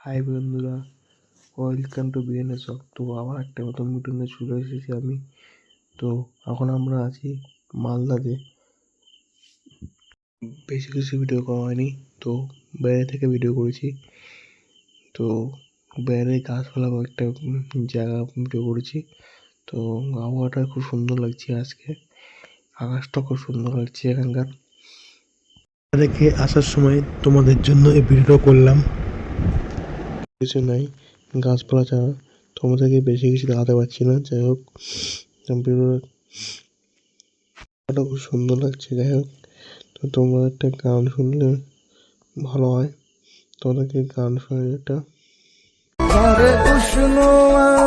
High বন্ধুরা, welcome to BNA শখ। তো আবার একটা নতুন ভিডিও নিয়ে চলে এসেছি আমি। তো এখন আমরা আছি মালদাতে। বেশি কিছু ভিডিও করা হয়নি, তো বাইরে থেকে ভিডিও করেছি। তো বাইরে গাছপালা একটা জায়গা ভিডিও করেছি। তো আবহাওয়াটা খুব সুন্দর লাগছে আজকে, আকাশটা খুব সুন্দর লাগছে এখানকার। রেখে আসার সময় তোমাদের জন্য এই ভিডিও করলাম। কিছু নাই, গাছপালা ছাড়া তোমাদেরকে বেশি কিছু দেখাতে পারছি না। যাই হোক, ভিডিওটা খুব সুন্দর লাগছে। যাই হোক, তো তোমরা একটা গান শুনলে ভালো হয়। তোমাদেরকে গান শুনে একটা উষ্ণ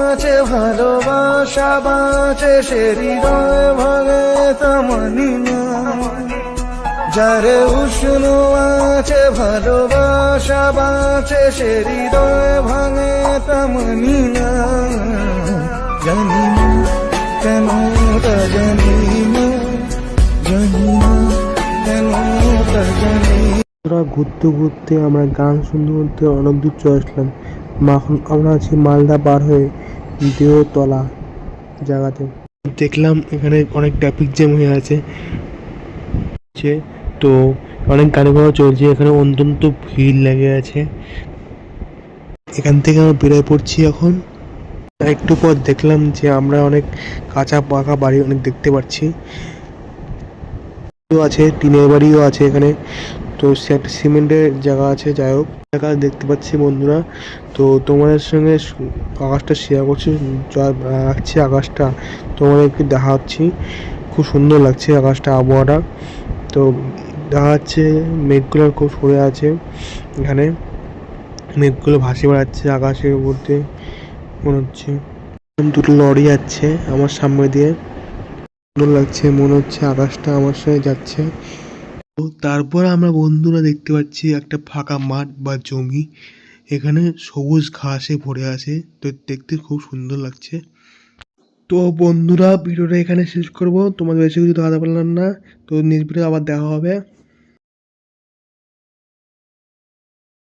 আছে ভালোবাসা বাঁচে সে হৃদয় ভাঙে তামানি না। যারে উষ্ণ আছে ভালোবাসা বাঁচে সে হৃদয় ভাঙে তামানি না। জানি না কেন তা জানি না, জানি না কেন তা জানি। ঘুরতে ঘুরতে আমরা গান শুনতে শুনতে অনেক দূর চলে আসলাম। এখন আমরা আছি মালদা পার হয়ে দেওতলা জায়গাতে। দেখলাম এখানে অনেক ট্রাফিক জ্যাম হয়ে আছে, তো অনেক গাড়ি ঘোড়া চলছে। এখানে অত্যন্ত ভিড় লেগে আছে। এখান থেকে আমরা বেরিয়ে পড়ছি এখন। একটু পর দেখলাম যে আমরা অনেক কাঁচা পাকা বাড়ি অনেক দেখতে পাচ্ছি, আছে টিনের বাড়িও আছে এখানে। তো সে একটা সিমেন্টের জায়গা আছে। যাই হোক, জায়গা দেখতে পাচ্ছি বন্ধুরা। তো তোমাদের সঙ্গে আকাশটা শেয়ার করছি, রাখছি আকাশটা তোমাদেরকে দেখাচ্ছি। খুব সুন্দর লাগছে আকাশটা, আবহাওয়াটা। তো দেখা যাচ্ছে মেঘগুলো খুব সরে আছে এখানে, মেঘগুলো ভাসে বেড়াচ্ছে আকাশের উপর দিয়ে মনে হচ্ছে। দুটো লরি যাচ্ছে আমার সামনে দিয়ে, সুন্দর লাগছে, মনে হচ্ছে আকাশটা আমার সঙ্গে যাচ্ছে। তো তারপর আমরা বন্ধুরা দেখতে পাচ্ছি একটা ফাঁকা মাঠ বা জমি, এখানে সবুজ ঘাসে ভরে আছে। তো দেখতে খুব সুন্দর লাগছে। তো বন্ধুরা, ভিডিওটা এখানে শেষ করব, তোমাদের বেশি কিছু দেখাতে পারলাম না। তো নেক্সট ভিডিও আবার দেখা হবে।